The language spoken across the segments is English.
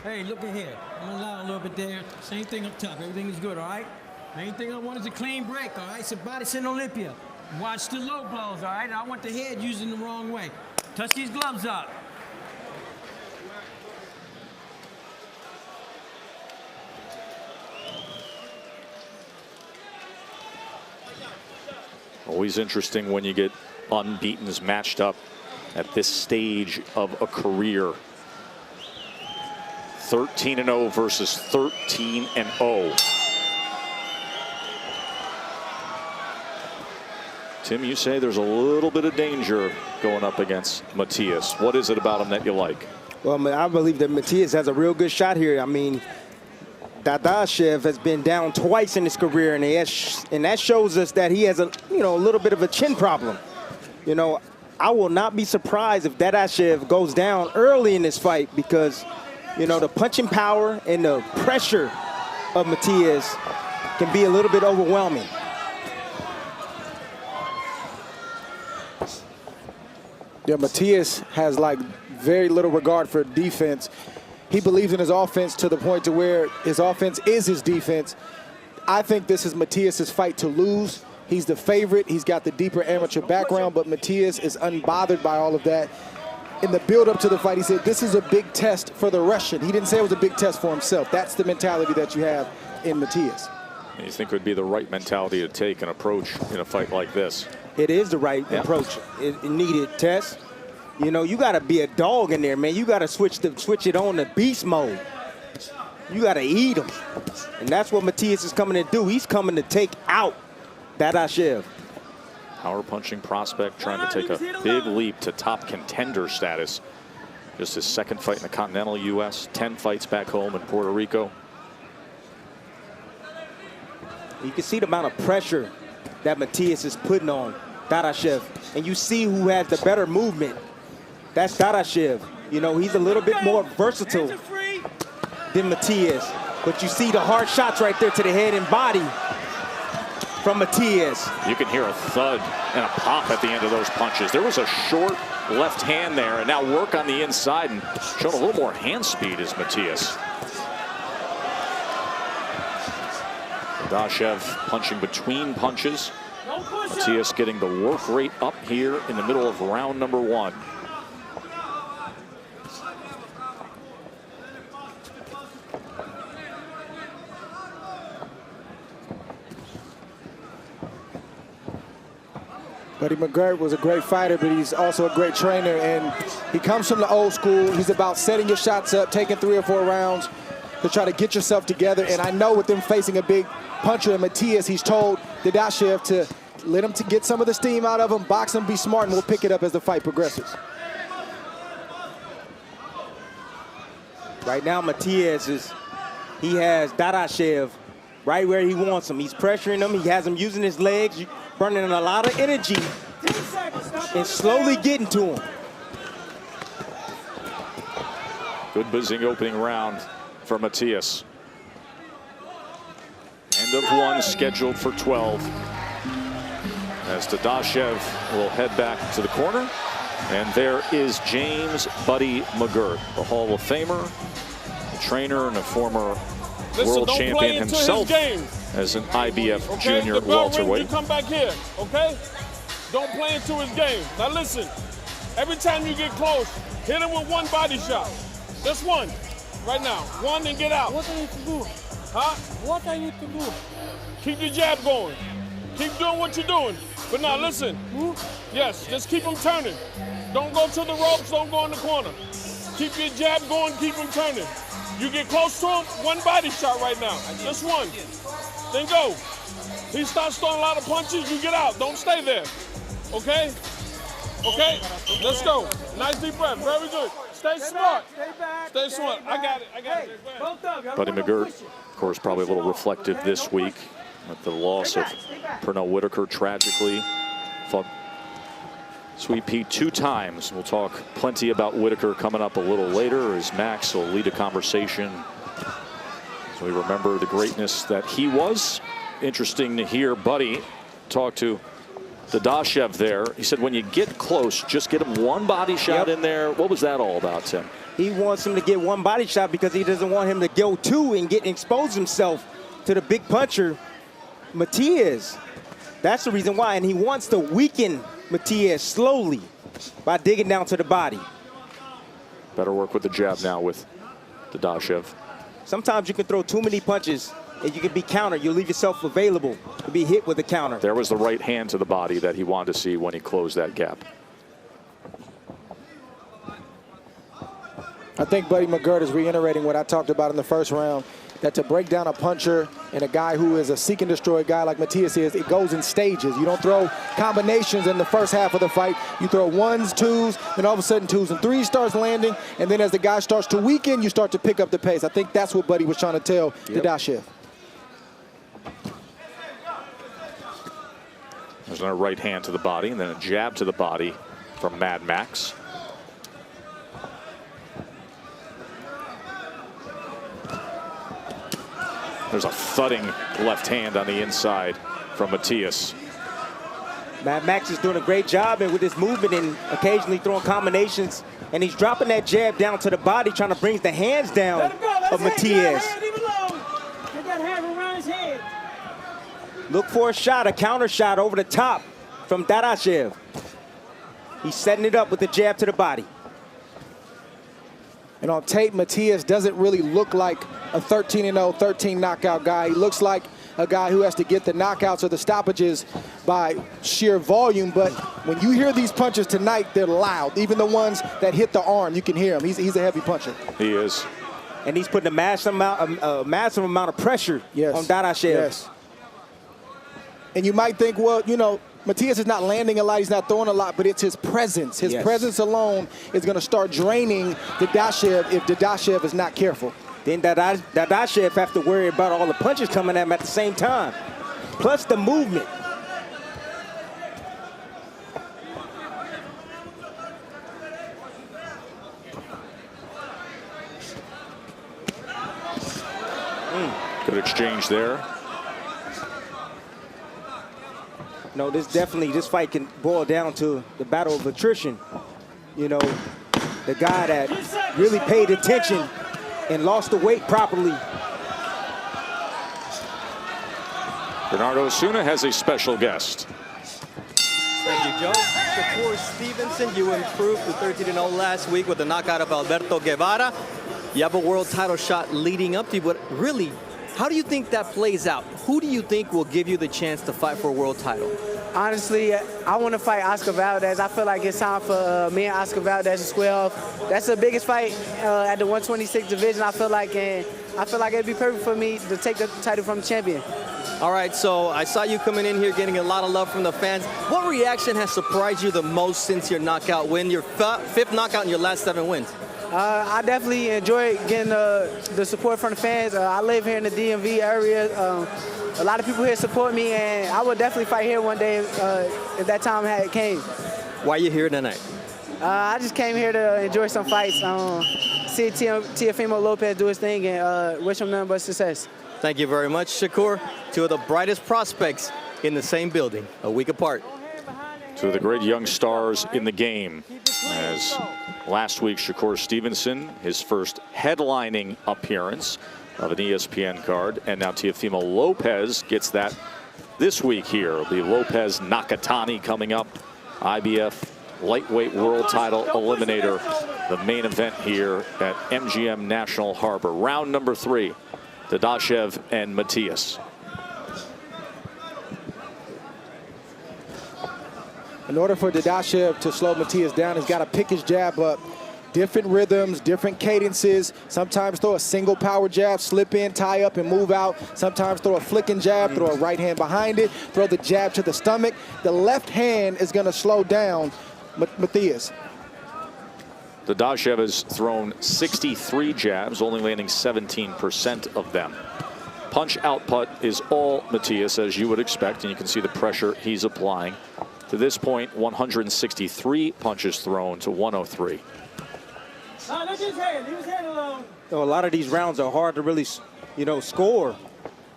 Hey, look at here. I'm gonna allow a little bit there. Same thing up top. Everything is good, all right? Main thing I want is a clean break, all right? It's a body in Olympia. Watch the low blows, all right? I want the head using the wrong way. Touch these gloves up. Always interesting when you get unbeatens matched up at this stage of a career. 13-0 versus 13-0. Tim, you say there's a little bit of danger going up against Matias. What is it about him that you like? Well, I believe that Matias has a real good shot here. I mean, Dadashev has been down twice in his career, and that shows us that he has a little bit of a chin problem. I will not be surprised if Dadashev goes down early in this fight because, the punching power and the pressure of Matias can be a little bit overwhelming. Yeah, Matias has like very little regard for defense. He believes in his offense to the point to where his offense is his defense. I think this is Matias's fight to lose. He's the favorite. He's got the deeper amateur background, but Matias is unbothered by all of that. In the build-up to the fight, he said, this is a big test for the Russian. He didn't say it was a big test for himself. That's the mentality that you have in Matias. You think it would be the right mentality to take and approach in a fight like this? It is the right approach. It needed test. You got to be a dog in there, man. You got to switch it on to beast mode. You got to eat him. And that's what Matias is coming to do. He's coming to take out Dadashev. Power punching prospect trying to take a big leap to top contender status. Just his second fight in the continental U.S., 10 fights back home in Puerto Rico. You can see the amount of pressure that Matias is putting on Dadashev. And you see who has the better movement. That's Dadashev. He's a little bit more versatile than Matias. But you see the hard shots right there to the head and body from Matias. You can hear a thud and a pop at the end of those punches. There was a short left hand there, and now work on the inside and showing a little more hand speed is Matias. Dadashev punching between punches. Matias getting the work rate up here in the middle of round number 1. Buddy McGirt was a great fighter, but he's also a great trainer, and he comes from the old school. He's about setting your shots up, taking 3 or 4 rounds to try to get yourself together. And I know with them facing a big puncher in Matias, he's told Dadashev to let him to get some of the steam out of him, box him, be smart, and we'll pick it up as the fight progresses. Right now, Matias he has Dadashev right where he wants him. He's pressuring him. He has him using his legs, burning a lot of energy, and slowly getting to him. Good buzzing opening round for Matias. End of 1 scheduled for 12. As Dadashev will head back to the corner. And there is James Buddy McGirt, the Hall of Famer, a trainer and a former world champion himself as an IBF junior welterweight. You come back here, okay? Don't play into his game. Now listen, every time you get close, hit him with 1 body shot. Just 1, right now. 1 and get out. What are you to do? Huh? What are you to do? Keep your jab going. Keep doing what you're doing. But now listen, yes, just keep him turning. Don't go to the ropes, don't go in the corner. Keep your jab going, keep him turning. You get close to him, 1 body shot right now. Just 1. Then go. He starts throwing a lot of punches, you get out. Don't stay there. Okay? Okay? Let's go. Nice deep breath. Very good. Stay smart. Stay smart. I got it. Buddy McGirt, of course, probably a little reflective this week with the loss of Pernell Whitaker tragically. Fought Sweet Pea 2 times. We'll talk plenty about Whitaker coming up a little later as Max will lead a conversation. So we remember the greatness that he was. Interesting to hear Buddy talk to Dadashev there. He said when you get close, just get him one body shot in there. What was that all about, Tim? He wants him to get one body shot because he doesn't want him to go two and expose himself to the big puncher, Matias. That's the reason why. And he wants to weaken Matias slowly by digging down to the body. Better work with the jab now with Dadashev. Sometimes you can throw too many punches and you can be countered. You leave yourself available to be hit with a counter. There was the right hand to the body that he wanted to see when he closed that gap. I think Buddy McGirt is reiterating what I talked about in the first round, that to break down a puncher and a guy who is a seek and destroy guy like Matias is, it goes in stages. You don't throw combinations in the first half of the fight. You throw ones, twos, then all of a sudden twos and threes starts landing, and then as the guy starts to weaken, you start to pick up the pace. I think that's what Buddy was trying to tell Dadashev. There's another right hand to the body and then a jab to the body from Mad Max. There's a thudding left hand on the inside from Matias. Mad Max is doing a great job and with his movement and occasionally throwing combinations. And he's dropping that jab down to the body, trying to bring the hands down of Matias. Look for a shot, a counter shot over the top from Dadashev. He's setting it up with the jab to the body. And on tape, Matias doesn't really look like a 13-0, 13 knockout guy. He looks like a guy who has to get the knockouts or the stoppages by sheer volume. But when you hear these punches tonight, they're loud. Even the ones that hit the arm, you can hear him. He's a heavy puncher. He is. And he's putting a massive amount of pressure on Dadashev. Yes. And you might think, well, you know, Matias is not landing a lot, he's not throwing a lot, but it's his presence. His presence alone is going to start draining Dadashev if Dadashev is not careful. Then Dadashev have to worry about all the punches coming at him at the same time, plus the movement. Good exchange there. No, this fight can boil down to the battle of attrition. You know, the guy that really paid attention and lost the weight properly. Bernardo Osuna has a special guest. Thank you, Joe. Shakur Stevenson, you improved to 13-0 last week with the knockout of Alberto Guevara. You have a world title shot leading up to you, but really, how do you think that plays out? Who do you think will give you the chance to fight for a world title? Honestly, I want to fight Oscar Valdez. I feel like it's time for me and Oscar Valdez to square off. That's the biggest fight at the 126 division. I feel like it'd be perfect for me to take the title from the champion. All right, so I saw you coming in here getting a lot of love from the fans. What reaction has surprised you the most since your knockout win, your fifth knockout in your last 7 wins? I definitely enjoy getting the support from the fans. I live here in the DMV area. A lot of people here support me, and I would definitely fight here one day if that time came. Why are you here tonight? I just came here to enjoy some fights, see Teofimo Lopez do his thing, and wish him nothing but success. Thank you very much, Shakur. Two of the brightest prospects in the same building, a week apart. Two of the great young stars in the game. As last week, Shakur Stevenson, his first headlining appearance of an ESPN card, and now Teofimo Lopez gets that this week here. The Lopez Nakatani coming up, IBF lightweight world title eliminator, the main event here at MGM National Harbor. Round number 3, Dadashev and Matias. In order for Dadashev to slow Matias down, he's got to pick his jab up. Different rhythms, different cadences. Sometimes throw a single power jab, slip in, tie up, and move out. Sometimes throw a flicking jab, throw a right hand behind it, throw the jab to the stomach. The left hand is going to slow down Matias. Dadashev has thrown 63 jabs, only landing 17% of them. Punch output is all Matias, as you would expect, and you can see the pressure he's applying. To this point, 163 punches thrown to 103. So a lot of these rounds are hard to really, score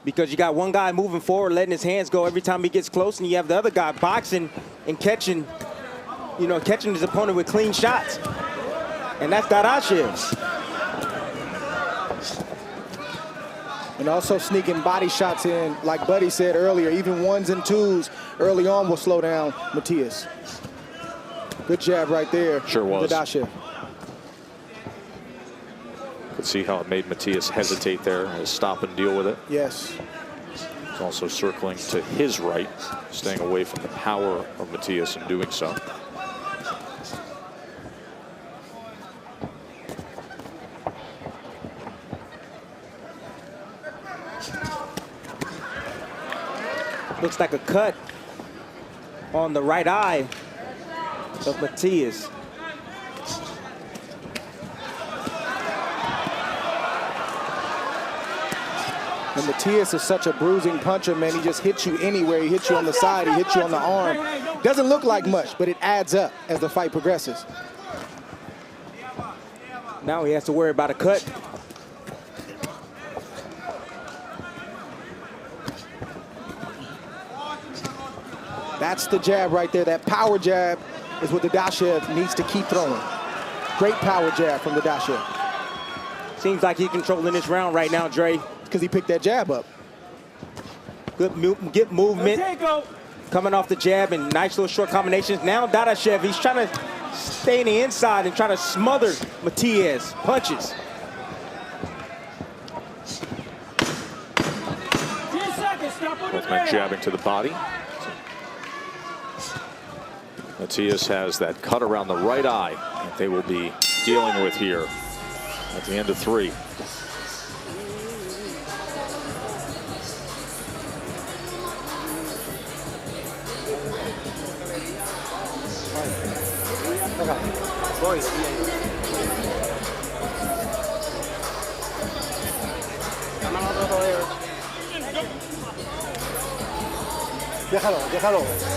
because you got one guy moving forward, letting his hands go every time he gets close, and you have the other guy boxing and catching, catching his opponent with clean shots. And that's Dadashev. And also sneaking body shots in, like Buddy said earlier, even ones and twos early on will slow down Matias. Good jab right there. Sure was. Dadashev. Could see how it made Matias hesitate there, stop and deal with it. Yes. He's also circling to his right, staying away from the power of Matias in doing so. Looks like a cut on the right eye of Matias. And Matias is such a bruising puncher, man. He just hits you anywhere. He hits you on the side. He hits you on the arm. Doesn't look like much, but it adds up as the fight progresses. Now he has to worry about a cut. That's the jab right there. That power jab is what Dadashev needs to keep throwing. Great power jab from Dadashev. Seems like he's controlling this round right now, Dre. Because he picked that jab up. Good movement. Coming off the jab and nice little short combinations. Now Dadashev, he's trying to stay in the inside and try to smother Matias. Punches. 10 seconds, stop on the Both men ground. jabbing to the body. Matias has that cut around the right eye that they will be dealing with here at the end of 3.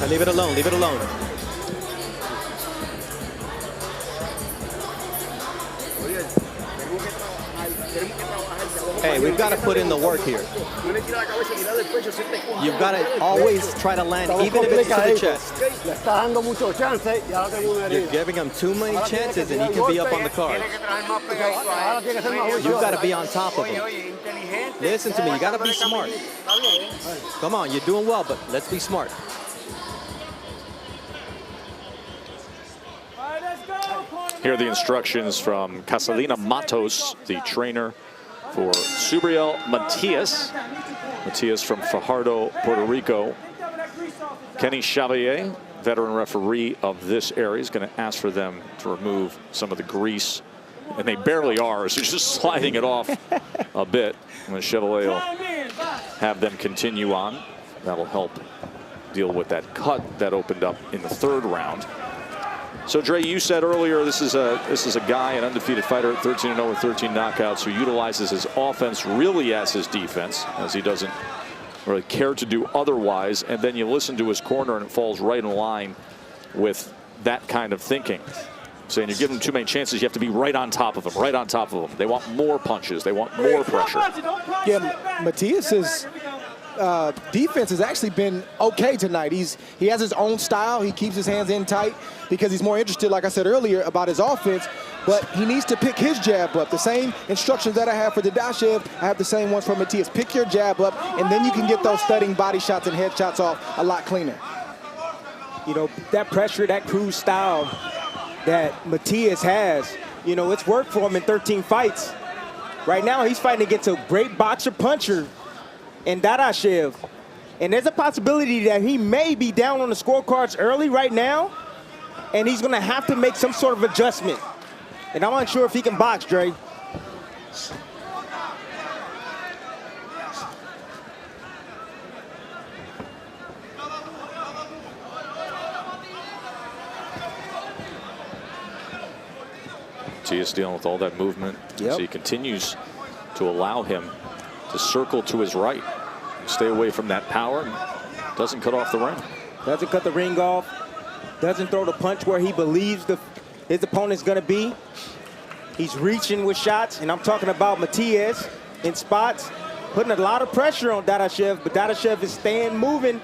Leave it alone, leave it alone. Hey, we've got to put in the work here. You've got to always try to land, even if it's to the chest. You're giving him too many chances and he can be up on the card. You've got to be on top of him. Listen to me, you got to be smart. Come on, you're doing well, but let's be smart. Here are the instructions from Casalina Matos, the trainer for Subriel Matias. Matias from Fajardo, Puerto Rico. Kenny Chevalier, veteran referee of this area, is going to ask for them to remove some of the grease. And they barely are, so just sliding it off a bit. And Chevalier will have them continue on. That'll help deal with that cut that opened up in the 3rd round. So Dre, you said earlier this is a guy, an undefeated fighter at 13-0 with 13 knockouts, who utilizes his offense really as his defense, as he doesn't really care to do otherwise. And then you listen to his corner and it falls right in line with that kind of thinking. Saying you give them too many chances, you have to be right on top of them, right on top of them. They want more punches, they want more pressure. Yeah, Matias's defense has actually been okay tonight. He has his own style. He keeps his hands in tight because he's more interested, like I said earlier, about his offense. But he needs to pick his jab up. The same instructions that I have for Dadashev, I have the same ones for Matias. Pick your jab up, and then you can get those thudding body shots and head shots off a lot cleaner. You know, that pressure, that cruise style that Matias has, you know, it's worked for him in 13 fights. Right now, he's fighting against a great boxer puncher in Dadashev. And there's a possibility that he may be down on the scorecards early right now, and he's going to have to make some sort of adjustment. And I'm unsure if he can box, Dre. Matias dealing with all that movement as he continues to allow him to circle to his right. Stay away from that power. And doesn't cut off the ring. Doesn't cut the ring off. Doesn't throw the punch where he believes his opponent's going to be. He's reaching with shots, and I'm talking about Matias in spots. putting a lot of pressure on Dadashev, but Dadashev is staying moving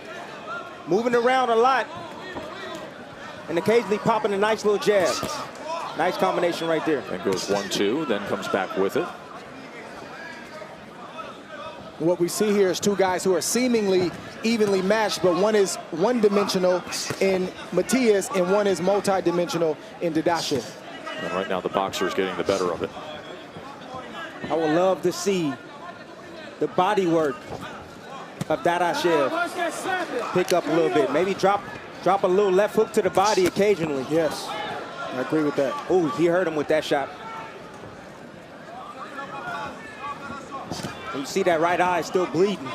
around a lot, and occasionally popping a nice little jab. Nice combination right there. And goes 1-2, then comes back with it. What we see here is two guys who are seemingly evenly matched, but one is one-dimensional in Matias and one is multi-dimensional in Dadashev. And right now the boxer is getting the better of it. I would love to see the body work of Dadashev pick up a little bit. Maybe drop a little left hook to the body occasionally. Yes, I agree with that. Oh, he hurt him with that shot. And you see that right eye still bleeding.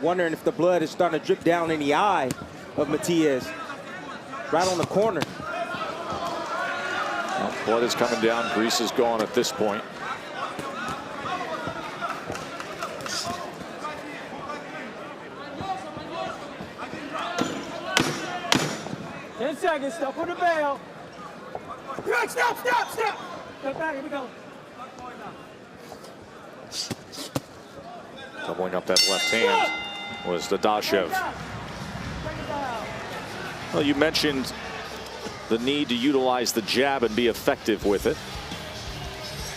Wondering if the blood is starting to drip down in the eye of Matias. Right on the corner. Well, blood is coming down. Grease is gone at this point. Seconds, stop on the bell. Stop. Step back, here we go. Doubling up that left hand was Dadashev. Well, you mentioned the need to utilize the jab and be effective with it.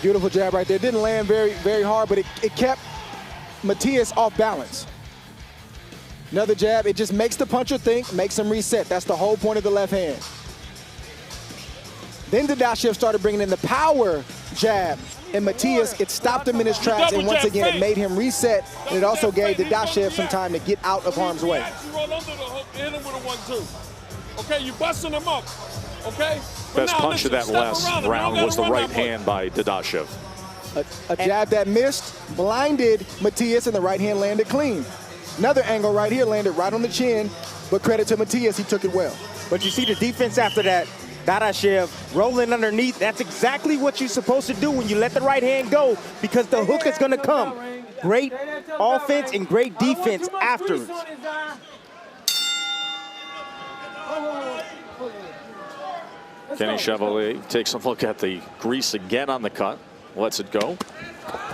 Beautiful jab right there. Didn't land very, very hard, but it kept Matias off balance. Another jab, it just makes the puncher think, makes him reset. That's the whole point of the left hand. Then Dadashev started bringing in the power jab, and Matias, it stopped him in his tracks, and once again, it made him reset, and it also gave Dadashev some time to get out of harm's way. You roll under the hook, hit him with a 1-2. Okay, you busting him up. Okay? Best punch of that last round was the right hand by Dadashev. A jab that missed, blinded Matias, and the right hand landed clean. Another angle right here landed right on the chin, but credit to Matias, he took it well. But you see the defense after that. Dadashev rolling underneath. That's exactly what you're supposed to do when you let the right hand go, because the hook is going to come. Great offense and great defense afterwards. Kenny Chevalier takes a look at the grease again on the cut. Lets it go.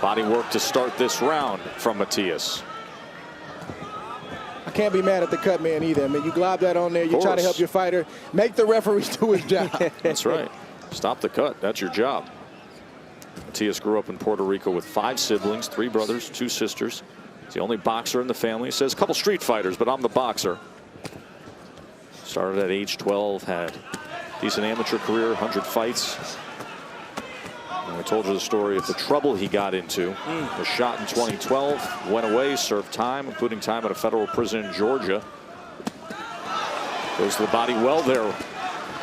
Body work to start this round from Matias. I can't be mad at the cut man either. I mean, you glob that on there, you try to help your fighter, make the referee do his job. That's right. Stop the cut. That's your job. Matias grew up in Puerto Rico with 5 siblings, 3 brothers, 2 sisters. He's the only boxer in the family. He says a couple street fighters, but I'm the boxer. Started at age 12, had decent amateur career, 100 fights. And I told you the story of the trouble he got into. Was shot in 2012, went away, served time, including time at a federal prison in Georgia. Goes to the body well there.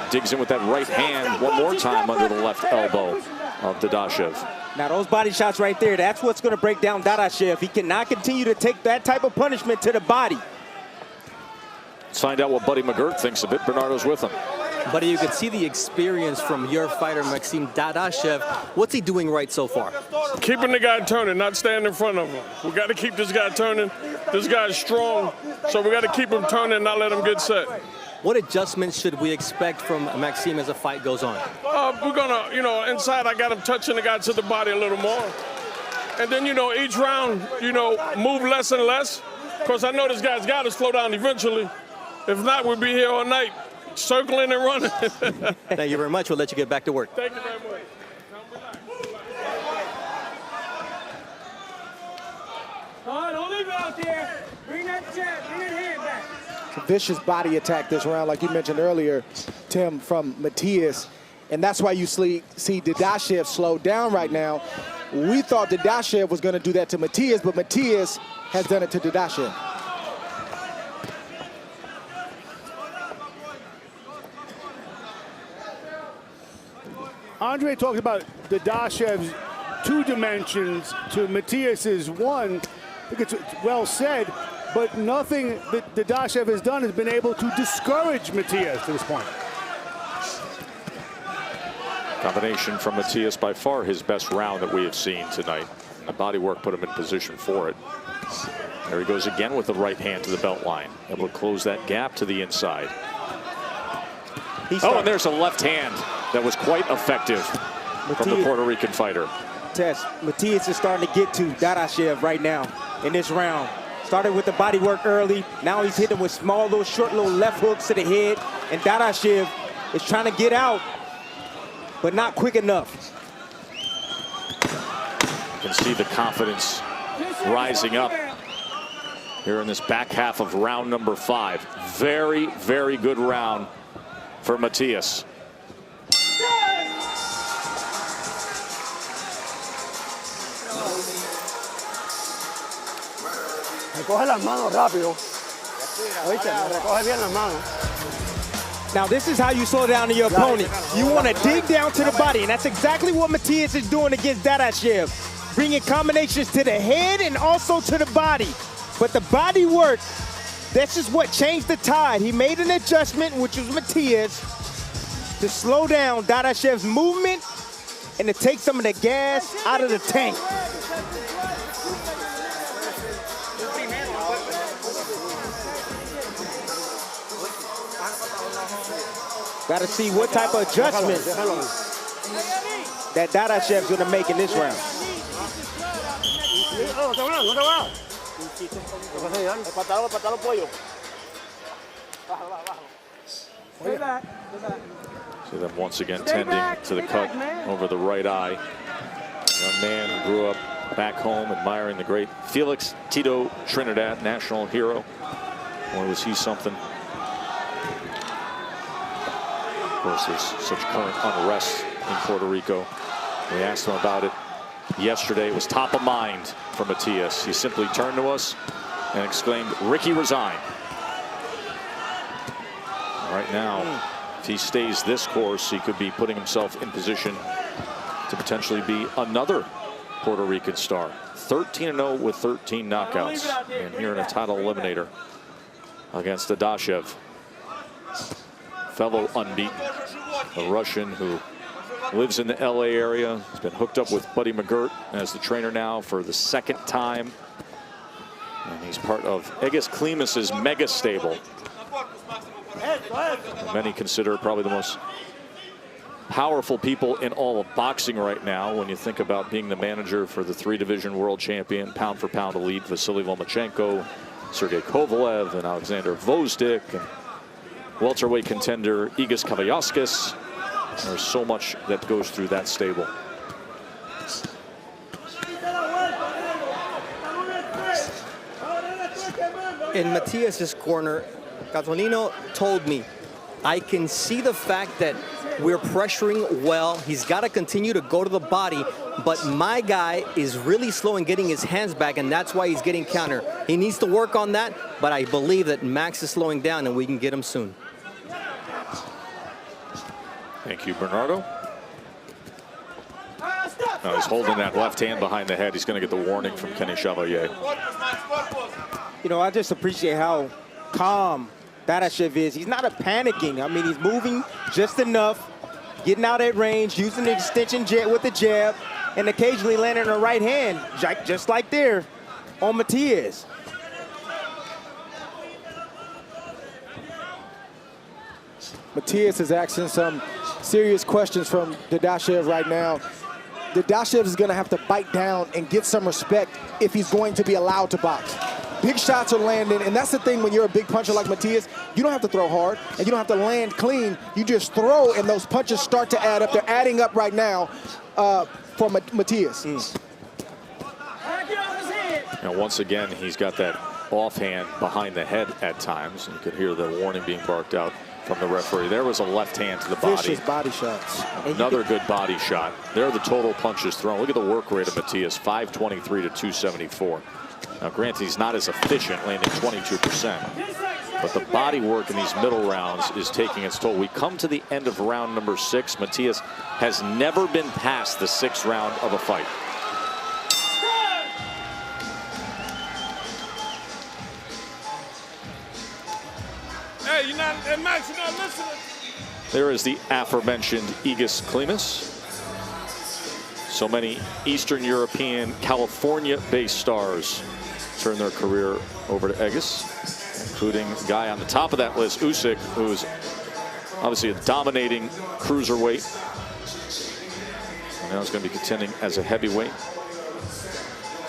Digs in with that right hand one more time under the left elbow of Dadashev. Now those body shots right there, that's what's going to break down Dadashev. He cannot continue to take that type of punishment to the body. Let's find out what Buddy McGirt thinks of it. Bernardo's with him. Buddy, you could see the experience from your fighter, Maxim Dadashev. What's he doing right so far? Keeping the guy turning, not standing in front of him. We got to keep this guy turning. This guy's strong, so we got to keep him turning, not let him get set. What adjustments should we expect from Maxim as the fight goes on? We're going to, inside I got him touching the guy to the body a little more. And then, each round, move less and less. Because I know this guy's got to slow down eventually. If not, we'll be here all night, circling and running. Thank you very much. We'll let you get back to work. Thank you very much. Don't leave it out there. Bring that jab, bring that hand back. It's a vicious body attack this round, like you mentioned earlier, Tim, from Matias. And that's why you see Dadashev slow down right now. We thought Dadashev was going to do that to Matias, but Matias has done it to Dadashev. Andre talked about Dadashev's 2 dimensions to Matias's 1. I think it's well said, but nothing that Dadashev has done has been able to discourage Matias to this point. Combination from Matias, by far his best round that we have seen tonight. The body work put him in position for it. There he goes again with the right hand to the belt line. Able to close that gap to the inside. Oh, and there's a left hand that was quite effective from the Puerto Rican fighter. Matias is starting to get to Dadashev right now. in this round. Started with the body work early. Now he's hitting with small, little short, little left hooks to the head. And Dadashev is trying to get out, but not quick enough. You can see the confidence rising up here in this back half of round number 5. Very, very good round for Matias. Recoge las manos rápido. Oíste, recoge bien las manos. Now this is how you slow down your opponent. You want to dig down to the body, and that's exactly what Matias is doing against Dadashev. Bringing combinations to the head and also to the body. But the body work, this is what changed the tide. He made an adjustment, which was Matias, to slow down Dadashev's movement and to take some of the gas out of the tank. Got to see what type of adjustment that Dadashev's going to make in this round. See them once again tending to the cut over the right eye. Young man who grew up back home admiring the great Felix Tito Trinidad, national hero. Boy, was he something. Of course, there's such current unrest in Puerto Rico. We asked him about it yesterday. It was top of mind for Matias. He simply turned to us and exclaimed, "Ricky, resign." Right now, if he stays this course, he could be putting himself in position to potentially be another Puerto Rican star. 13-0 with 13 knockouts. And here in a title eliminator against Dadashev. Fellow unbeaten, a Russian who lives in the LA area. He's been hooked up with Buddy McGirt as the trainer now for the 2nd time. And he's part of Egis Klimas's mega stable. Many consider probably the most powerful people in all of boxing right now when you think about being the manager for the 3-division world champion, pound-for-pound elite Vasily Lomachenko, Sergey Kovalev, and Alexander Gvozdyk, and welterweight contender Egis Kavaliauskas. There's so much that goes through that stable. In Matias's corner, Gasolino told me, I can see the fact that we're pressuring well. He's got to continue to go to the body, but my guy is really slow in getting his hands back, and that's why he's getting counter. He needs to work on that, but I believe that Max is slowing down and we can get him soon. Thank you, Bernardo. Now he's holding that left hand behind the head. He's going to get the warning from Kenny Chevalier. You know, I just appreciate how calm Dadashev is. He's not panicking. I mean, he's moving just enough, getting out at range, using the extension jab with the jab, and occasionally landing a right hand, just like there on Matias. Matias is asking some serious questions from Dadashev right now. Dadashev is going to have to bite down and get some respect if he's going to be allowed to box. Big shots are landing, and that's the thing when you're a big puncher like Matias. You don't have to throw hard, and you don't have to land clean. You just throw, and those punches start to add up. They're adding up right now for Matias. Now, once again, he's got that offhand behind the head at times. And you could hear the warning being barked out from the referee. There was a left hand to the body. Vicious body shots. Another good body shot. There are the total punches thrown. Look at the work rate of Matias, 523 to 274. Now, granted, he's not as efficient, landing 22%. But the body work in these middle rounds is taking its toll. We come to the end of round number 6. Matias has never been past the 6th round of a fight. Hey, you're not, Max, you're not listening. There is the aforementioned Egis Klimas. So many Eastern European, California-based stars turn their career over to Egis, including a guy on the top of that list, Usyk, who's obviously a dominating cruiserweight. And now he's going to be contending as a heavyweight.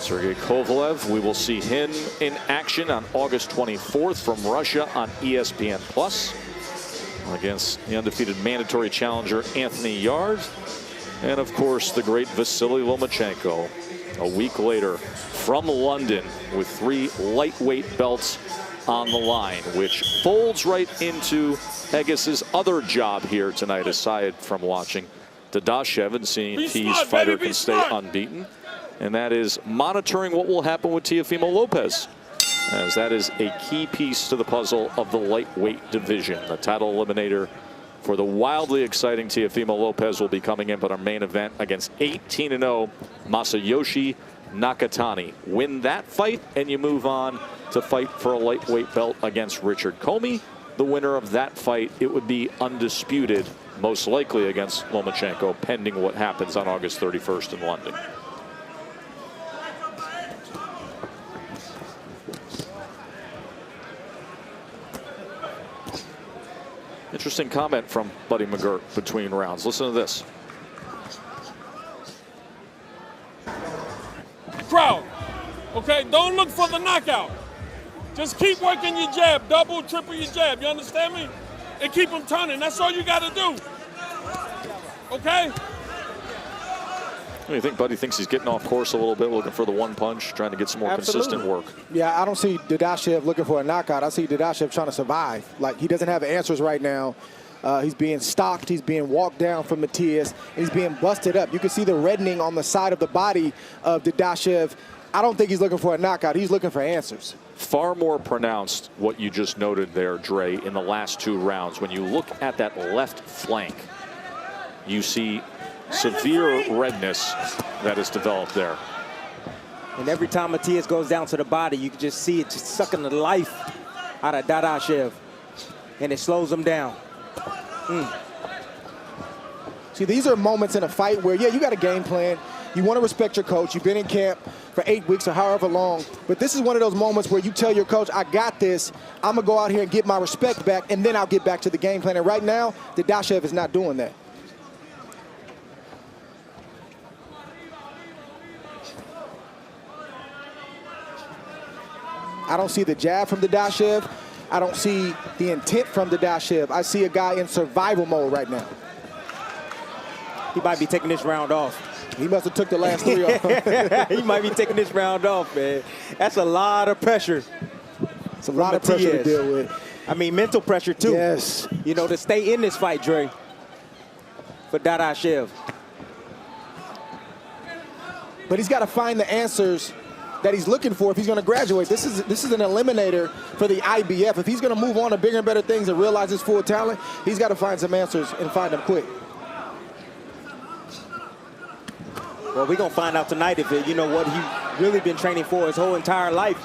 Sergey Kovalev, we will see him in action on August 24th from Russia on ESPN Plus against the undefeated mandatory challenger Anthony Yarde. And of course, the great Vasily Lomachenko a week later from London with 3 lightweight belts on the line, which folds right into Hegis's other job here tonight, aside from watching Dadashev and seeing if his fighter can stay unbeaten. And that is monitoring what will happen with Teofimo Lopez, as that is a key piece to the puzzle of the lightweight division. The title eliminator for the wildly exciting Teofimo Lopez will be coming in, but our main event against 18-0 Masayoshi Nakatani. Win that fight and you move on to fight for a lightweight belt against Richard Comey. The winner of that fight, it would be undisputed, most likely against Lomachenko, pending what happens on August 31st in London. Interesting comment from Buddy McGirt between rounds. Listen to this. Crowd, okay, don't look for the knockout. Just keep working your jab, double, triple your jab. You understand me? And keep them turning. That's all you got to do. Okay? What do you think, Buddy? Thinks he's getting off course a little bit, looking for the one punch, trying to get some more consistent work. Yeah, I don't see Dadashev looking for a knockout. I see Dadashev trying to survive. Like, he doesn't have answers right now. He's being stalked. He's being walked down from Matias. He's being busted up. You can see the reddening on the side of the body of Dadashev. I don't think he's looking for a knockout. He's looking for answers. Far more pronounced what you just noted there, Dre, in the last 2 rounds. When you look at that left flank, you see severe redness that is developed there. And every time Matias goes down to the body, you can just see it just sucking the life out of Dadashev. And it slows him down. See, these are moments in a fight where, yeah, you got a game plan. You want to respect your coach. You've been in camp for 8 weeks or however long. But this is one of those moments where you tell your coach, I got this. I'm going to go out here and get my respect back, and then I'll get back to the game plan. And right now, Dadashev is not doing that. I don't see the jab from Dadashev. I don't see the intent from Dadashev. I see a guy in survival mode right now. He might be taking this round off. He must have took the last 3 off. He might be taking this round off, man. That's a lot of pressure. It's a lot of pressure to deal with. I mean, mental pressure, too. Yes. You know, to stay in this fight, Dre, for Dadashev. But he's got to find the answers that he's looking for if he's going to graduate. This is an eliminator for the IBF. If he's going to move on to bigger and better things and realize his full talent, he's got to find some answers and find them quick. Well, we're going to find out tonight if, you know, what he's really been training for his whole entire life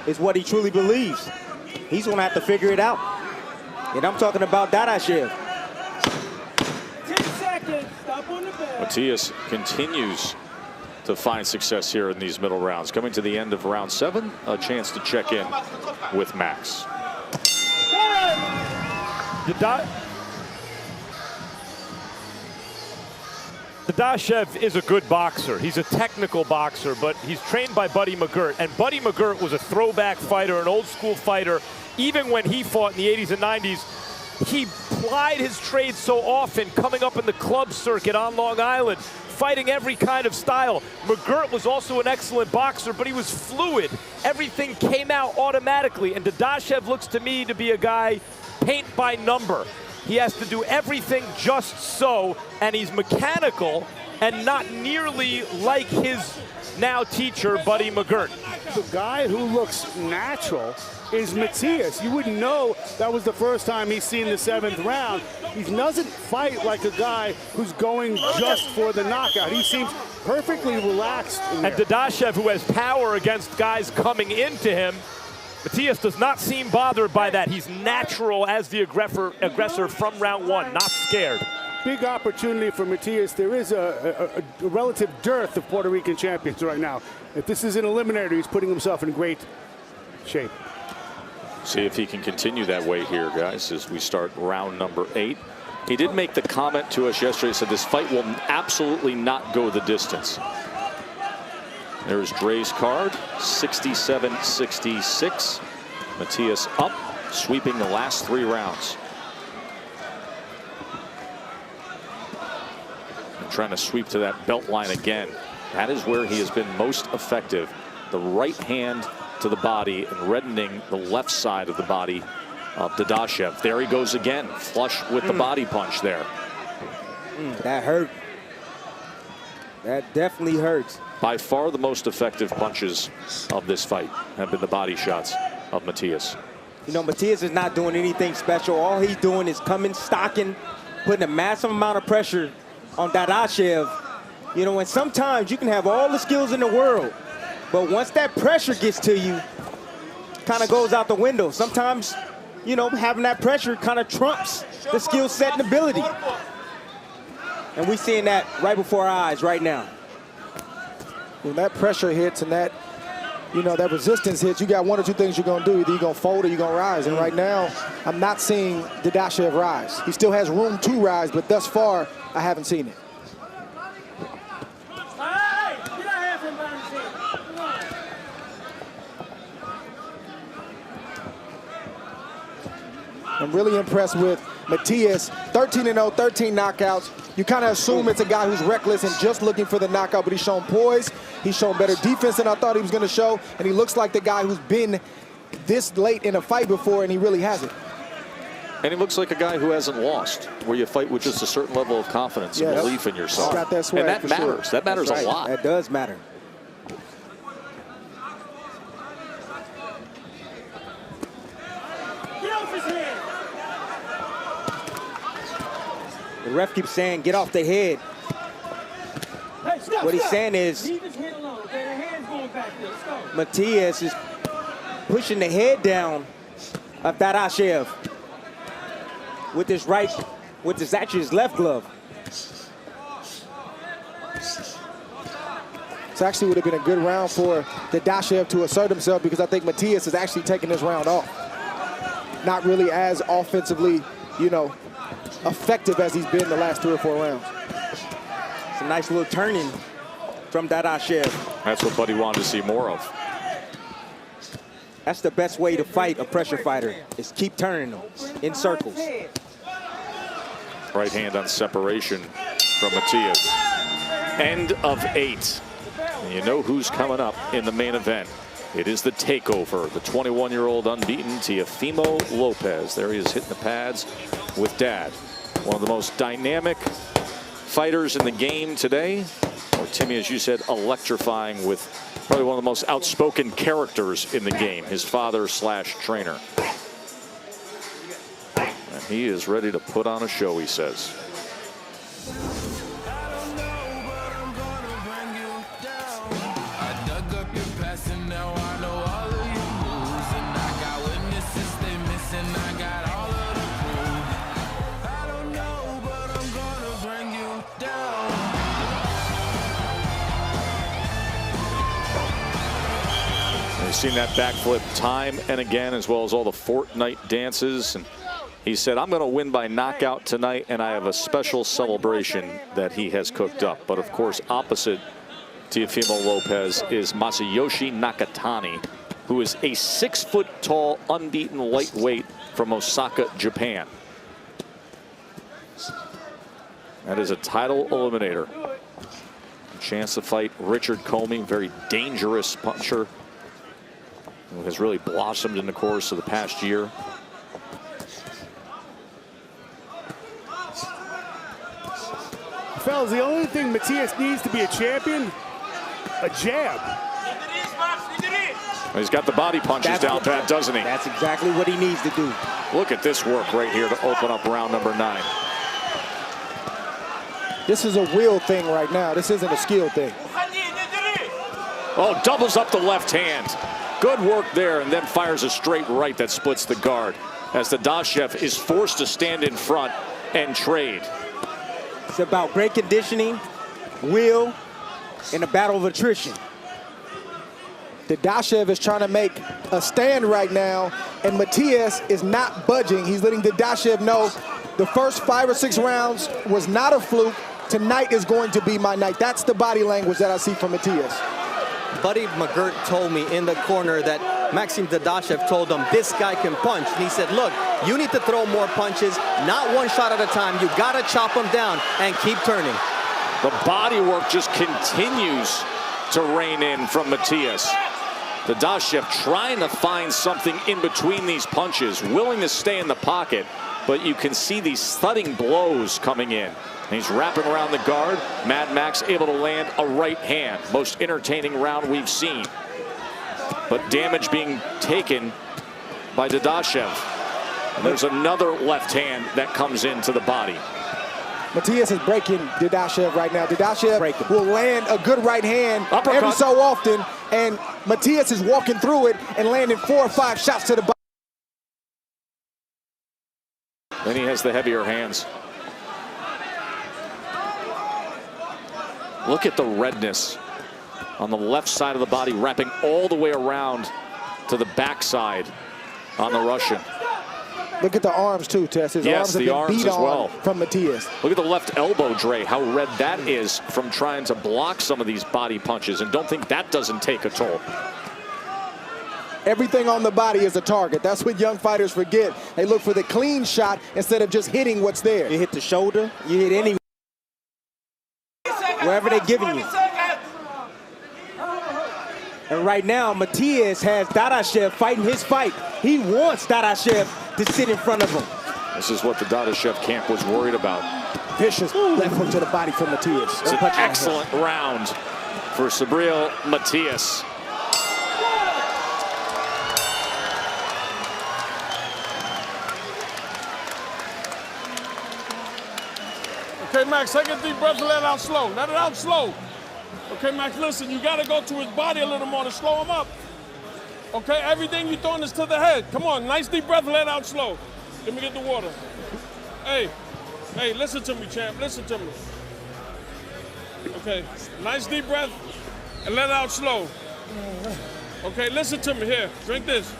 is what he truly believes. He's going to have to figure it out. And I'm talking about Dadashev. 10 seconds. Stop on the bell. Matias continues to find success here in these middle rounds. Coming to the end of round 7, a chance to check in with Max. Dadashev is a good boxer. He's a technical boxer, but he's trained by Buddy McGirt. And Buddy McGirt was a throwback fighter, an old school fighter. Even when he fought in the 80s and 90s, he plied his trade so often, coming up in the club circuit on Long Island, fighting every kind of style. McGirt was also an excellent boxer, but he was fluid. Everything came out automatically. And Dadashev looks to me to be a guy paint by number. He has to do everything just so, and he's mechanical and not nearly like his now teacher, Buddy McGirt. The guy who looks natural is Matias. You wouldn't know that was the first time he's seen the 7th round. He doesn't fight like a guy who's going just for the knockout. He seems perfectly relaxed in there. And Dadashev, who has power against guys coming into him, Matias does not seem bothered by that. He's natural as the aggressor from round 1, not scared. Big opportunity for Matias. There is a relative dearth of Puerto Rican champions right now. If this is an eliminator, he's putting himself in great shape. See if he can continue that way here, guys, as we start round number 8. He did make the comment to us yesterday, said this fight will absolutely not go the distance. There's Dre's card, 67-66. Matias up, sweeping the last 3 rounds. And trying to sweep to that belt line again. That is where he has been most effective. The right hand to the body and reddening the left side of the body of Dadashev. There he goes again, flush with the body punch there. That hurt. That definitely hurts. By far the most effective punches of this fight have been the body shots of Matias. You know, Matias is not doing anything special. All he's doing is coming, stocking, putting a massive amount of pressure on Dadashev. You know, and sometimes you can have all the skills in the world, but once that pressure gets to you, kind of goes out the window. Sometimes, you know, having that pressure kind of trumps the skill set and ability. And we're seeing that right before our eyes right now. When that pressure hits and that, you know, that resistance hits, you got one or two things you're going to do. Either you're going to fold or you're going to rise. And right now, I'm not seeing Dadashev rise. He still has room to rise, but thus far, I haven't seen it. I'm really impressed with Matias, 13-0, 13 knockouts. You kind of assume it's a guy who's reckless and just looking for the knockout, but he's shown poise. He's shown better defense than I thought he was going to show, and he looks like the guy who's been this late in a fight before, and he really hasn't. And he looks like a guy who hasn't lost, where you fight with just a certain level of confidence and belief in yourself. Got that swag, and that matters. Sure. That matters a lot. That does matter. The ref keeps saying, get off the head. What he's saying is, Matias is pushing the head down of Dadashev with his right, with his actually his left glove. This actually would have been a good round for Dadashev to assert himself, because I think Matias is actually taking this round off. Not really as offensively, you know, effective as he's been the last 3 or 4 rounds. It's a nice little turning from Dadashev. That's what Buddy wanted to see more of. That's the best way to fight a pressure fighter, is keep turning them in circles. Right hand on separation from Matias. End of 8. And you know who's coming up in the main event. It is the takeover, the 21-year-old unbeaten Teofimo Lopez. There he is hitting the pads with Dad. One of the most dynamic fighters in the game today. Or Timmy, as you said, electrifying, with probably one of the most outspoken characters in the game, his father/trainer. And he is ready to put on a show, he says. We've seen that backflip time and again, as well as all the Fortnite dances. And he said, I'm going to win by knockout tonight, and I have a special celebration that he has cooked up. But of course, opposite Teofimo Lopez is Masayoshi Nakatani, who is a 6-foot-tall, unbeaten lightweight from Osaka, Japan. That is a title eliminator. Chance to fight Richard Comey, very dangerous puncher, who has really blossomed in the course of the past year. Fellas, the only thing Matias needs to be a champion, a jab. He's got the body punches down pat, doesn't he? That's exactly what he needs to do. Look at this work right here to open up round number 9. This is a will thing right now. This isn't a skill thing. Oh, doubles up the left hand. Good work there, and then fires a straight right that splits the guard, as Dadashev is forced to stand in front and trade. It's about great conditioning, will, and a battle of attrition. Dadashev is trying to make a stand right now, and Matias is not budging. He's letting Dadashev know the first 5 or 6 rounds was not a fluke. Tonight is going to be my night. That's the body language that I see from Matias. Buddy McGirt told me in the corner that Maxim Dadashev told him this guy can punch. And he said, look, you need to throw more punches, not one shot at a time. You got to chop him down and keep turning. The body work just continues to rein in from Matias. Dadashev trying to find something in between these punches, willing to stay in the pocket, but you can see these thudding blows coming in. And he's wrapping around the guard. Mad Max able to land a right hand. Most entertaining round we've seen. But damage being taken by Dadashev. And there's another left hand that comes into the body. Matias is breaking Dadashev right now. Dadashev will land a good right hand Uppercut. every so often, and Matias is walking through it and landing 4 or 5 shots to the body. Then he has the heavier hands. Look at the redness on the left side of the body, wrapping all the way around to the backside on the Russian. Look at the arms too, Tess. His arms have been beat on from Matias. Look at the left elbow, Dre, how red that is from trying to block some of these body punches, and don't think that doesn't take a toll. Everything on the body is a target. That's what young fighters forget. They look for the clean shot instead of just hitting what's there. You hit the shoulder, you hit any wherever they're giving you. And right now, Matias has Dadashev fighting his fight. He wants Dadashev to sit in front of him. This is what the Dadashev camp was worried about. Vicious left hook to the body from Matias. It's an excellent round for Subriel Matias. Okay, Max, take a deep breath and let it out slow. Let it out slow. Okay, Max, listen, you got to go to his body a little more to slow him up. Okay, everything you're throwing is to the head. Come on, nice deep breath and let it out slow. Let me get the water. Hey, listen to me, champ. Listen to me. Okay, nice deep breath and let it out slow. Okay, listen to me here. Drink this.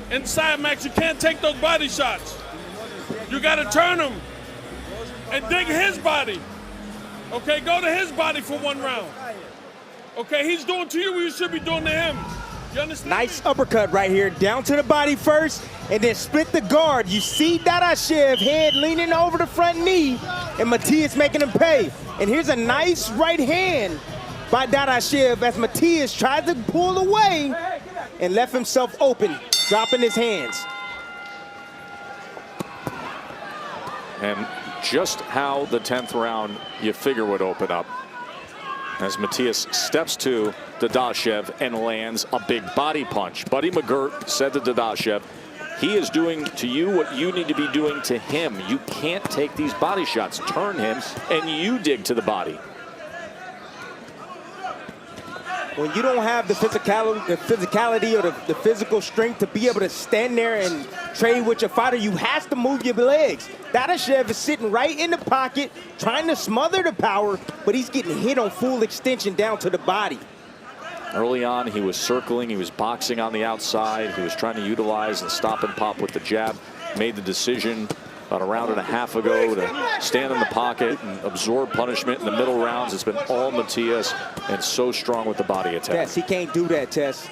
Inside, Max, you can't take those body shots. You got to turn them and dig his body. Okay, go to his body for 1 round. Okay, he's doing to you what you should be doing to him. You understand? Nice uppercut right here, down to the body first, and then split the guard. You see Dadashev head leaning over the front knee, and Matias making him pay. And here's a nice right hand by Dadashev as Matias tried to pull away and left himself open, dropping his hands. And just how the 10th round you figure would open up as Matias steps to Dadashev and lands a big body punch. Buddy McGirt said to Dadashev, he is doing to you what you need to be doing to him. You can't take these body shots. Turn him and you dig to the body. When you don't have the physicality or the physical strength to be able to stand there and trade with your fighter, you have to move your legs. Dadashev is sitting right in the pocket, trying to smother the power, but he's getting hit on full extension down to the body. Early on, he was circling, he was boxing on the outside, he was trying to utilize and stop and pop with the jab. Made the decision about a round and a half ago to stand in the pocket and absorb punishment in the middle rounds. It's been all Matias and so strong with the body attack. Yes, he can't do that, Tess.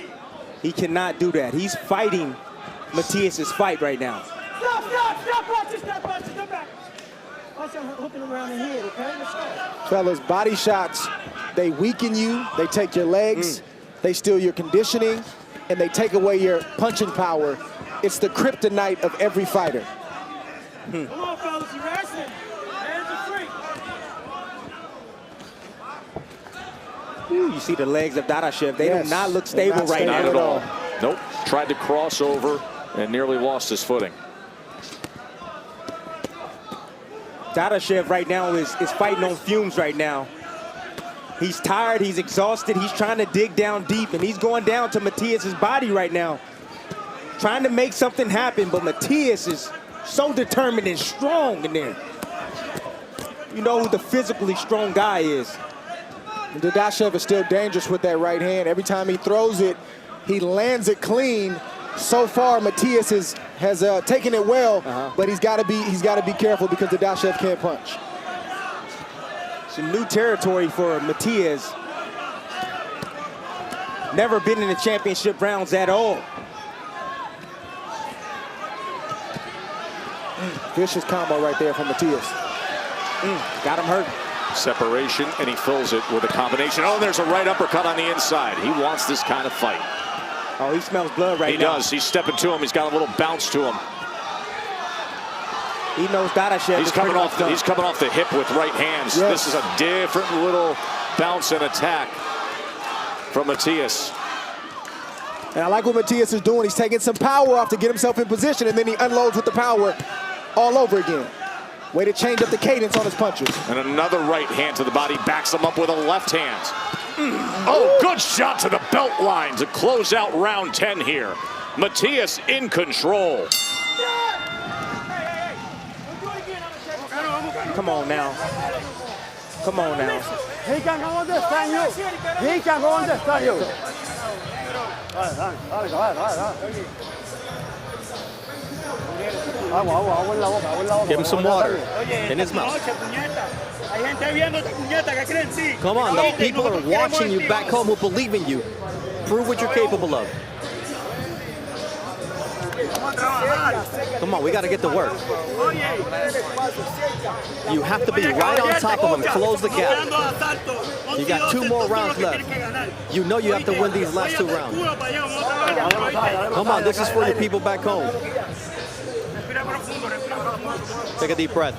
He cannot do that. He's fighting Matias's fight right now. Fellas, body shots, they weaken you, they take your legs, they steal your conditioning, and they take away your punching power. It's the kryptonite of every fighter. Come on, fellas, you wrestling. Hands are free. Ooh, you see the legs of Dadashev. They do not look stable right now. Not at all. Nope. Tried to cross over and nearly lost his footing. Dadashev right now is fighting on fumes right now. He's tired, he's exhausted, he's trying to dig down deep, and he's going down to Matias's body right now. Trying to make something happen, but Matias is so determined and strong in there. You know who the physically strong guy is. Dadashev is still dangerous with that right hand. Every time he throws it, he lands it clean. So far, Matias has taken it well, but he's got to be careful because Dadashev can't punch. It's a new territory for Matias. Never been in the championship rounds at all. Vicious combo right there from Matias. Got him hurt. Separation, and he fills it with a combination. Oh, there's a right uppercut on the inside. He wants this kind of fight. Oh, he smells blood right now. He does. He's stepping to him. He's got a little bounce to him. He knows Dadashev. He's coming off the hip with right hands. Yes. This is a different little bounce and attack from Matias. And I like what Matias is doing. He's taking some power off to get himself in position, and then he unloads with the power all over again. Way to change up the cadence on his punches. And another right hand to the body, backs him up with a left hand. Oh, good shot to the belt line to close out round 10 here. Matias in control. Come on now. Come on now. He can go understand you. He can go understand you. Give him some water in his mouth. Come on, the people are watching you back home who believe in you. Prove what you're capable of. Come on, we got to get to work. You have to be right on top of him, close the gap. You got 2 more rounds left. You know you have to win these last 2 rounds. Come on, this is for the people back home. Take a deep breath.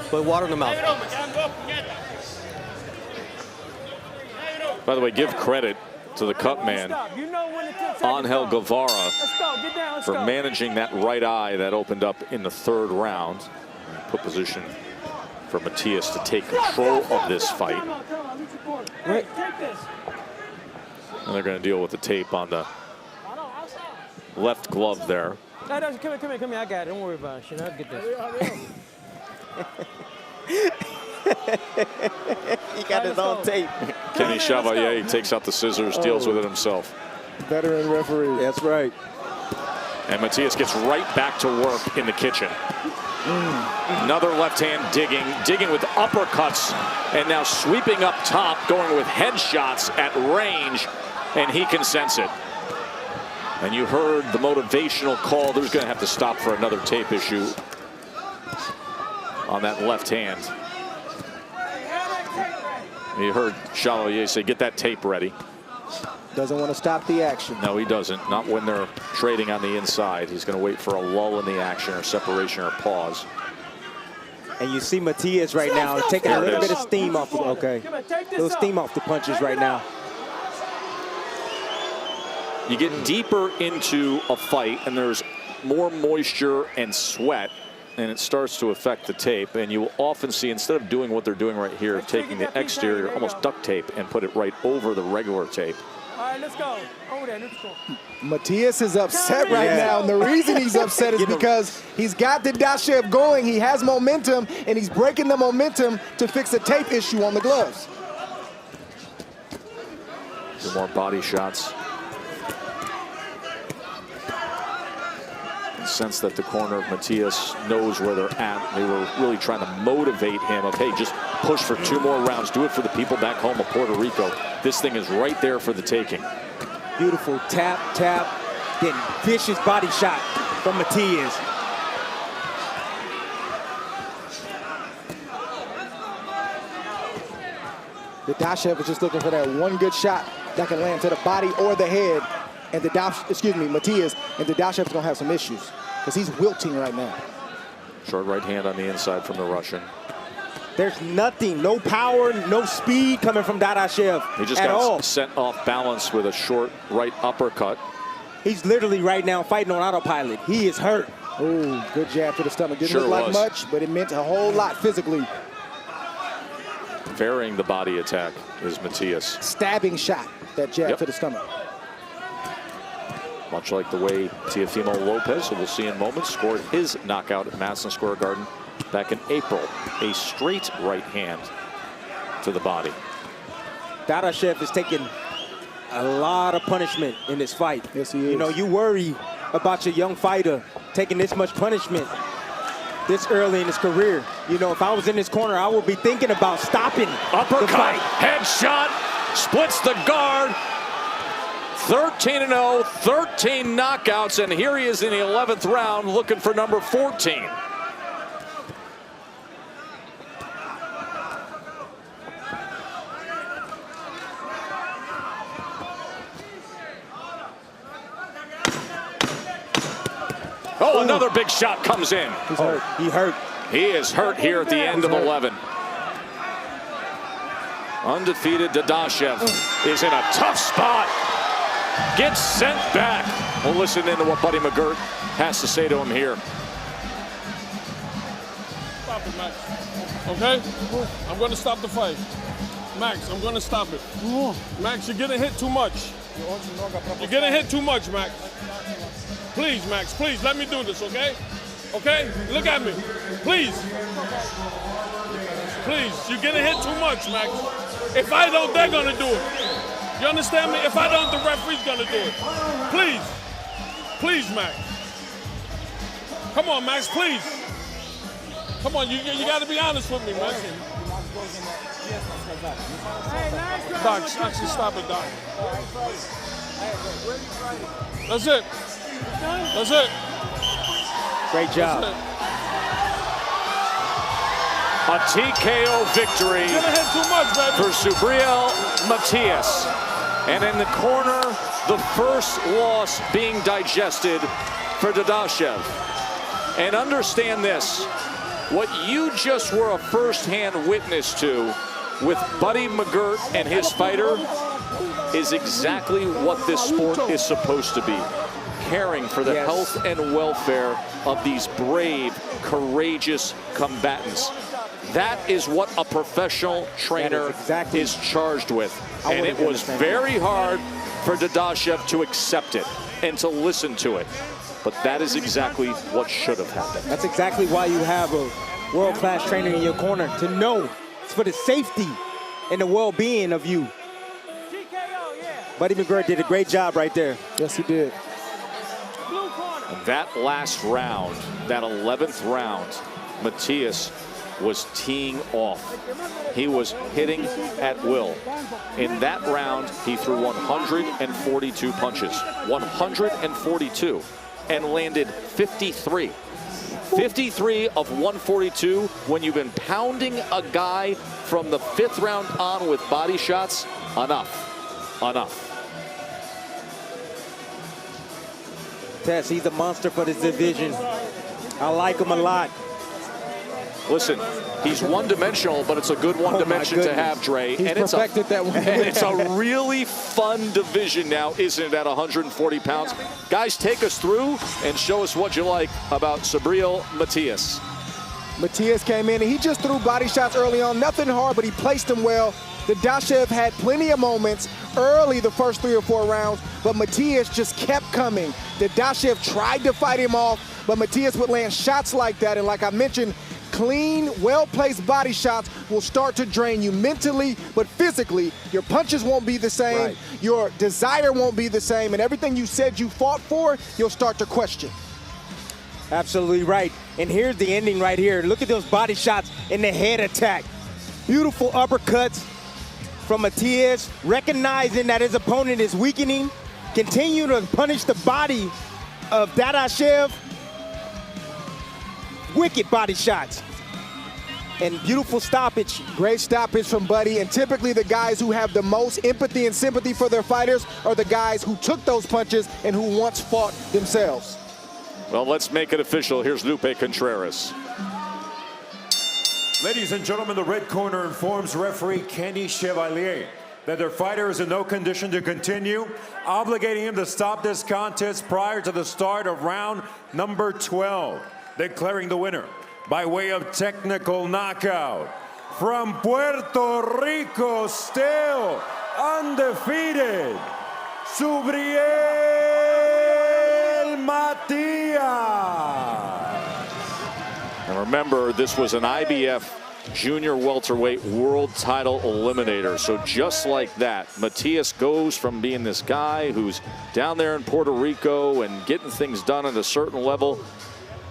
Put water in the mouth. By the way, give credit to the cut man, Angel Guevara, for managing that right eye that opened up in the 3rd round. Put position for Matias to take control of this fight. And they're going to deal with the tape on the left glove there. No, come here. I got it. Don't worry about it. I'll get this. He got his own tape. Kenny Chevalier takes out the scissors, deals with it himself. Veteran referee. That's right. And Matias gets right back to work in the kitchen. Another left hand digging with uppercuts, and now sweeping up top, going with headshots at range, and he can sense it. And you heard the motivational call. There's going to have to stop for another tape issue on that left hand. You heard Chevalier say, get that tape ready. Doesn't want to stop the action. No, he doesn't. Not when they're trading on the inside. He's going to wait for a lull in the action or separation or pause. And you see Matias right now taking a little bit of steam off. Okay. A little steam off the punches right now. You get deeper into a fight and there's more moisture and sweat, and it starts to affect the tape. And you will often see, instead of doing what they're doing right here, taking the exterior, almost duct tape, and put it right over the regular tape. All right, let's go. Over there, neutral. Matias is upset right now, and the reason he's upset is because he's got Dadashev going, he has momentum, and he's breaking the momentum to fix a tape issue on the gloves. 2 more body shots. Sense that the corner of Matias knows where they're at. They were really trying to motivate him of, hey, just push for 2 more rounds. Do it for the people back home of Puerto Rico. This thing is right there for the taking. Beautiful tap, then vicious body shot from Matias. Dadashev is just looking for that one good shot that can land to the body or the head. And Matias, and Dadashev's gonna have some issues because he's wilting right now. Short right hand on the inside from the Russian. There's nothing, no power, no speed coming from Dadashev He just at got all. sent off balance with a short right uppercut. He's literally right now fighting on autopilot. He is hurt. Oh, good jab to the stomach. Didn't Sure look like was. much, but it meant a whole lot physically. Varying the body attack is Matias. Stabbing shot, that jab to the stomach. Much like the way Teofimo Lopez, who we'll see in moments, scored his knockout at Madison Square Garden back in April. A straight right hand to the body. Dadashev is taking a lot of punishment in this fight. Yes, he is. You know, you worry about your young fighter taking this much punishment. this early in his career. You know, if I was in this corner, I would be thinking about stopping the Uppercut, fight. headshot, splits the guard. 13-0, 13 knockouts, and here he is in the 11th round looking for number 14. Oh, another big shot comes in. He's hurt. He hurt. He is hurt here at the end of 11. Undefeated Dadashev is in a tough spot. Gets sent back. We'll listen in to what Buddy McGirt has to say to him here. Stop it, Max. Okay? I'm going to stop the fight. Max, I'm going to stop it. Max, you're getting hit too much. You're getting hit too much, Max. Please, Max, please, let me do this, okay? Okay? Look at me. Please. Please, you're getting hit too much, Max. If I don't, they're going to do it. You understand me? If I don't, the referee's going to do it. Please. Please, Max. Come on, Max, please. Come on, you got to be honest with me, Max. Doc, actually stop it, Doc. That's it. That's it. Great job. That's it. A TKO victory You're gonna hit too much, baby. for Subriel Matias. And in the corner, the first loss being digested for Dadashev. And understand this, what you just were a first-hand witness to with Buddy McGirt and his fighter is exactly what this sport is supposed to be. Caring for the health and welfare of these brave, courageous combatants. That is what a professional trainer is charged with. And it was very hard for Dadashev to accept it and to listen to it. But that is exactly what should have happened. That's exactly why you have a world-class trainer in your corner, to know it's for the safety and the well-being of you. Buddy McGirt did a great job right there. Yes, he did. That last round, that 11th round, Matias was teeing off. He was hitting at will. In that round, he threw 142 punches. 142. And landed 53. 53 of 142 when you've been pounding a guy from the 5th round on with body shots. Enough. Enough. Tess, he's a monster for this division. I like him a lot. Listen, he's one-dimensional, but it's a good one dimension to have, Dre. He's and perfected that one. And it's a really fun division now, isn't it, at 140 pounds? Guys, take us through and show us what you like about Subriel Matias. Matias came in and he just threw body shots early on. Nothing hard, but he placed them well. Dadashev had plenty of moments early the first 3 or 4 rounds, but Matias just kept coming. Dadashev tried to fight him off, but Matias would land shots like that. And like I mentioned, clean, well-placed body shots will start to drain you mentally, but physically, your punches won't be the same, Right. Your desire won't be the same, and everything you said you fought for, you'll start to question. Absolutely right. And here's the ending right here. Look at those body shots in the head attack. Beautiful uppercuts from Matias, recognizing that his opponent is weakening, continue to punish the body of Dadashev. Wicked body shots. And beautiful stoppage. Great stoppage from Buddy, and typically the guys who have the most empathy and sympathy for their fighters are the guys who took those punches and who once fought themselves. Well, let's make it official. Here's Lupe Contreras. Ladies and gentlemen, the red corner informs referee Kenny Chevalier that their fighter is in no condition to continue, obligating him to stop this contest prior to the start of round number 12, declaring the winner by way of technical knockout. From Puerto Rico, still undefeated, Subriel Matias. And remember, this was an IBF junior welterweight world title eliminator. So just like that, Matias goes from being this guy who's down there in Puerto Rico and getting things done at a certain level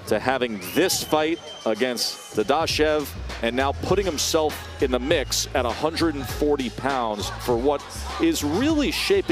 to having this fight against Dadashev and now putting himself in the mix at 140 pounds for what is really shaping